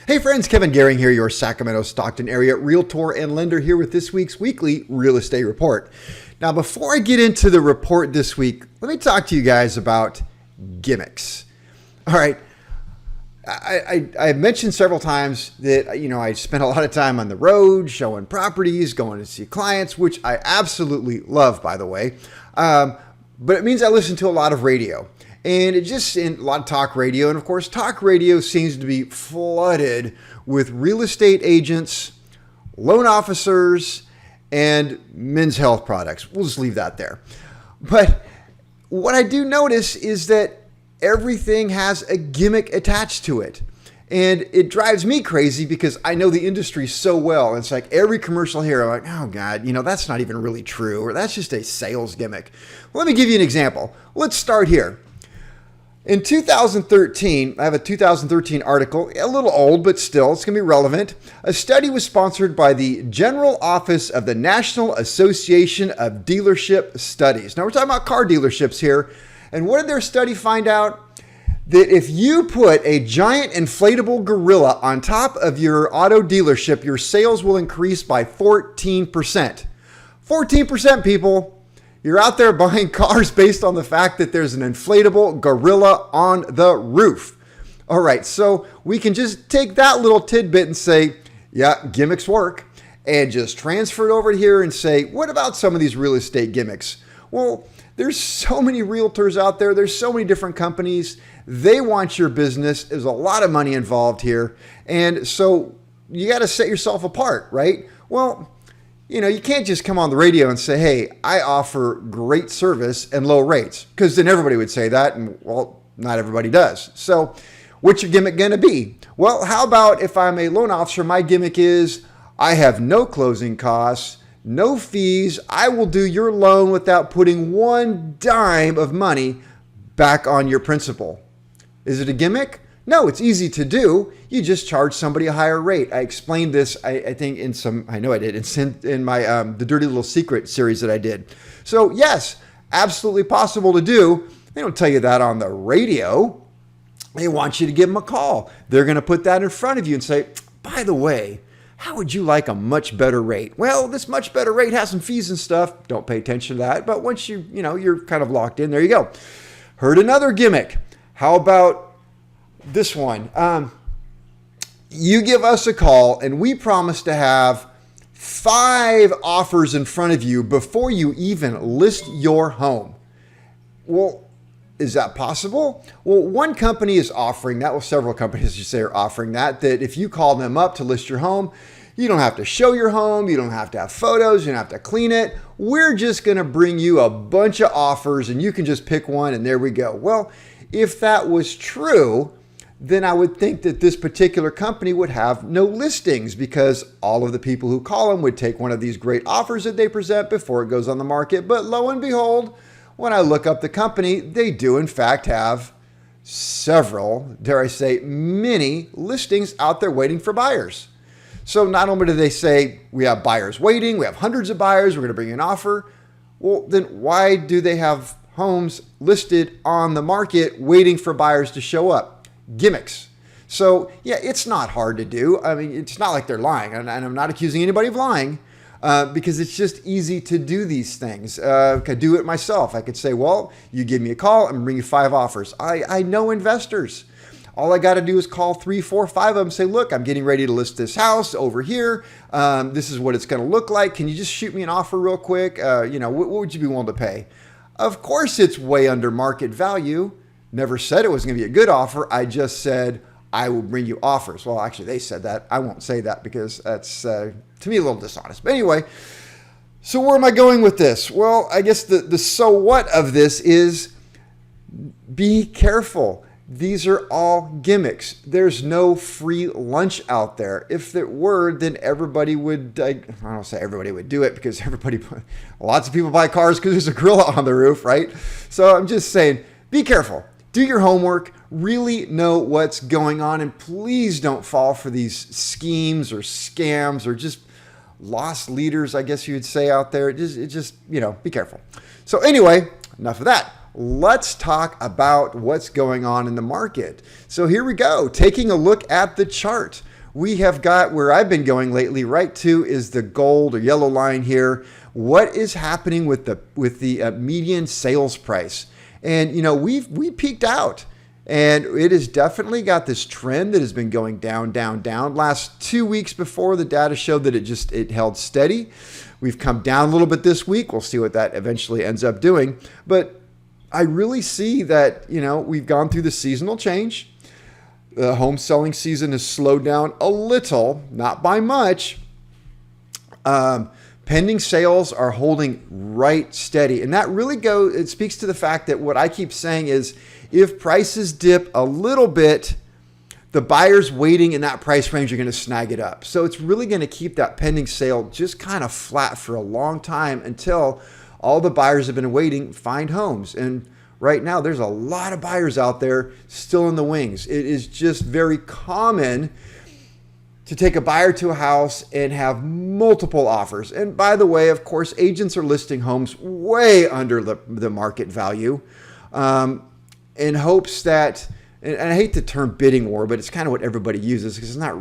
Hey friends, Kevin Goehring here, your Sacramento Stockton area Realtor and lender here with this week's weekly real estate report. Now, before I get into the report this week, let me talk to you guys about Gimmicks. All right. I've mentioned several times that, I spend a lot of time on the road showing properties, going to see clients, which I absolutely love, by the way. But it means I listen to a lot of radio. And a lot of talk radio. And of course, talk radio seems to be flooded with real estate agents, loan officers, and men's health products. We'll just leave that there. But what I do notice is that everything has a gimmick attached to it. And it drives me crazy because I know the industry so well. It's like every commercial here, I'm like, oh God, that's not even really true, or that's just a sales gimmick. Well, let me give you an example. Let's start here. In 2013, I have a 2013 article, a little old, but still, it's going to be relevant. A study was sponsored by the General Office of the National Association of Dealership Studies. Now, we're talking about car dealerships here. And what did their study find out? That if you put a giant inflatable gorilla on top of your auto dealership, your sales will increase by 14%. 14%, people. You're out there buying cars based on the fact that there's an inflatable gorilla on the roof. All right, so we can just take that little tidbit and say, yeah, gimmicks work, and just transfer it over here and say, what about some of these real estate gimmicks? Well, there's so many realtors out there. There's so many different companies. They want your business. There's a lot of money involved here. And so you got to set yourself apart, right? Well, you can't just come on the radio and say, hey, I offer great service and low rates, because then everybody would say that, and well, not everybody does. So what's your gimmick going to be? Well, how about if I'm a loan officer, my gimmick is I have no closing costs, no fees. I will do your loan without putting one dime of money back on your principal. Is it a gimmick? No, it's easy to do. You just charge somebody a higher rate. I explained this, I think, I know I did, in my The Dirty Little Secret series that I did. So yes, absolutely possible to do. They don't tell you that on the radio. They want you to give them a call. They're going to put that in front of you and say, by the way, how would you like a much better rate? Well, this much better rate has some fees and stuff. Don't pay attention to that. But once you're kind of locked in, there you go. Heard another gimmick. How about this one? You give us a call and we promise to have 5 offers in front of you before you even list your home. Well, is that possible? Well, one company is offering that. Well, several companies, you say, are offering that if you call them up to list your home, you don't have to show your home. You don't have to have photos. You don't have to clean it. We're just going to bring you a bunch of offers and you can just pick one and there we go. Well, if that was true, then I would think that this particular company would have no listings, because all of the people who call them would take one of these great offers that they present before it goes on the market. But lo and behold, when I look up the company, they do in fact have several, dare I say, many listings out there waiting for buyers. So not only do they say, we have buyers waiting, we have hundreds of buyers, we're going to bring you an offer. Well, then why do they have homes listed on the market waiting for buyers to show up? Gimmicks. So yeah, it's not hard to do. I mean, it's not like they're lying, and I'm not accusing anybody of lying, because it's just easy to do these things. I could do it myself. I could say, well, you give me a call, I'm gonna bring you 5 offers. I know investors. All I got to do is call 3, 4, 5 of them and say, look, I'm getting ready to list this house over here. This is what it's going to look like. Can you just shoot me an offer real quick? What would you be willing to pay? Of course, it's way under market value. Never said it was going to be a good offer. I just said, I will bring you offers. Well, actually, they said that. I won't say that because that's, to me, a little dishonest. But anyway, so where am I going with this? Well, I guess the so what of this is be careful. These are all gimmicks. There's no free lunch out there. If it were, then everybody would, I don't say everybody would do it, because lots of people buy cars because there's a gorilla on the roof, right? So I'm just saying, be careful. Do your homework, really know what's going on, and please don't fall for these schemes or scams or just lost leaders, I guess you would say, out there. Be careful. So anyway, enough of that. Let's talk about what's going on in the market. So here we go, taking a look at the chart. we have got where I've been going lately. Right to is the gold or yellow line here. What is happening with the median sales price? And we peaked out. And it has definitely got this trend that has been going down, down, down. Last 2 weeks before, the data showed that it held steady. We've come down a little bit this week. We'll see what that eventually ends up doing. But I really see that, we've gone through the seasonal change. The home selling season has slowed down a little, not by much. Pending sales are holding right steady. And that really it speaks to the fact that what I keep saying is if prices dip a little bit, the buyers waiting in that price range are going to snag it up. So it's really going to keep that pending sale just kind of flat for a long time until all the buyers have been waiting find homes. And right now there's a lot of buyers out there still in the wings. It is just very common to take a buyer to a house and have multiple offers. And by the way, of course, agents are listing homes way under the market value in hopes that, and I hate the term bidding war, but it's kind of what everybody uses because it's not,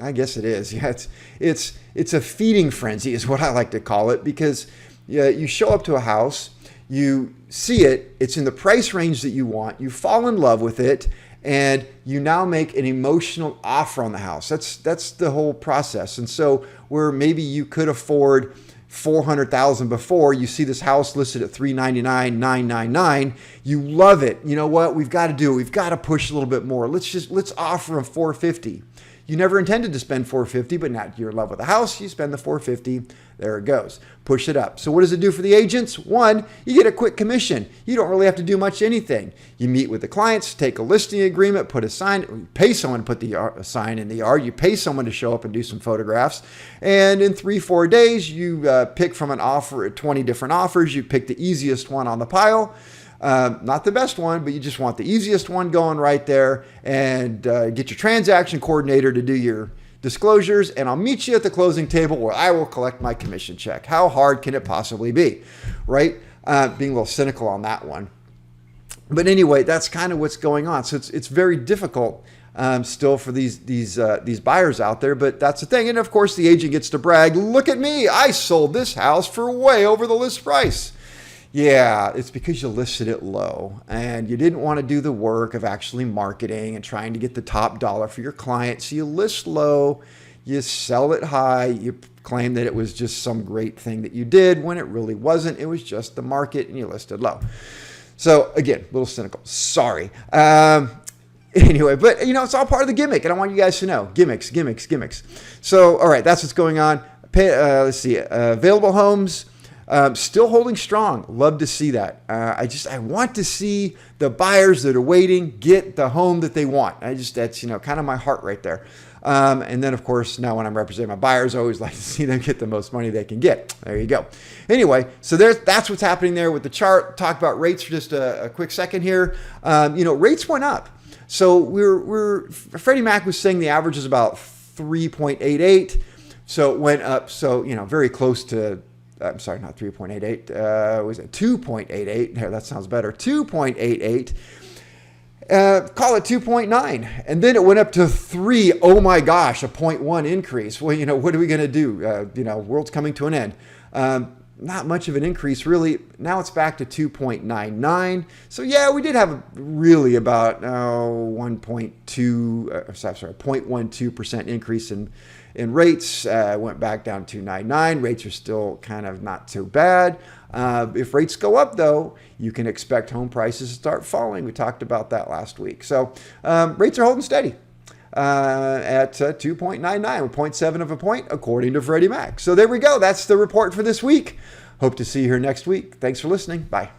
I guess it is. Yeah, it's a feeding frenzy is what I like to call it, because you show up to a house, you see it, it's in the price range that you want, you fall in love with it, and you now make an emotional offer on the house. That's the whole process. And so where maybe you could afford $400,000 before, you see this house listed at $399,999, $999, you love it. You know what? We've got to do it. We've got to push a little bit more. Let's offer them $450,000. You never intended to spend $450,000, but now you're in love with the house, you spend the $450,000. There it goes. Push it up. So what does it do for the agents? One, you get a quick commission. You don't really have to do much anything. You meet with the clients, take a listing agreement, put a sign, you pay someone to put a sign in the yard, you pay someone to show up and do some photographs, and in 3-4 days, you pick from an offer, 20 different offers, you pick the easiest one on the pile. Not the best one, but you just want the easiest one going right there, and get your transaction coordinator to do your disclosures, and I'll meet you at the closing table where I will collect my commission check. How hard can it possibly be, right? Being a little cynical on that one. But anyway, that's kind of what's going on. So it's very difficult still for these buyers out there, but that's the thing. And of course, the agent gets to brag, look at me, I sold this house for way over the list price. Yeah, it's because you listed it low and you didn't want to do the work of actually marketing and trying to get the top dollar for your client. So you list low, you sell it high, you claim that it was just some great thing that you did when it really wasn't. It was just the market and you listed low. So again, a little cynical. Sorry. Anyway, but it's all part of the gimmick, and I want you guys to know gimmicks. So, all right, that's what's going on. Let's see, available homes. Still holding strong. Love to see that. I want to see the buyers that are waiting get the home that they want. That's kind of my heart right there. And then of course, now when I'm representing my buyers, I always like to see them get the most money they can get. There you go. Anyway, so that's what's happening there with the chart. Talk about rates for just a quick second here. Rates went up. So Freddie Mac was saying the average is about 3.88. So it went up. So, very close to, I'm sorry, not 3.88. Was it 2.88? There, that sounds better. 2.88. Call it 2.9. And then it went up to 3. Oh my gosh, a 0.1 increase. Well, what are we going to do? World's coming to an end. Not much of an increase, really. Now it's back to 2.99. So yeah, we did have really about 0.12% increase in rates. Went back down to 2.99. Rates are still kind of not too bad. If rates go up, though, you can expect home prices to start falling. We talked about that last week. So rates are holding steady at 2.99, 0.7 of a point, according to Freddie Mac. So there we go. That's the report for this week. Hope to see you here next week. Thanks for listening. Bye.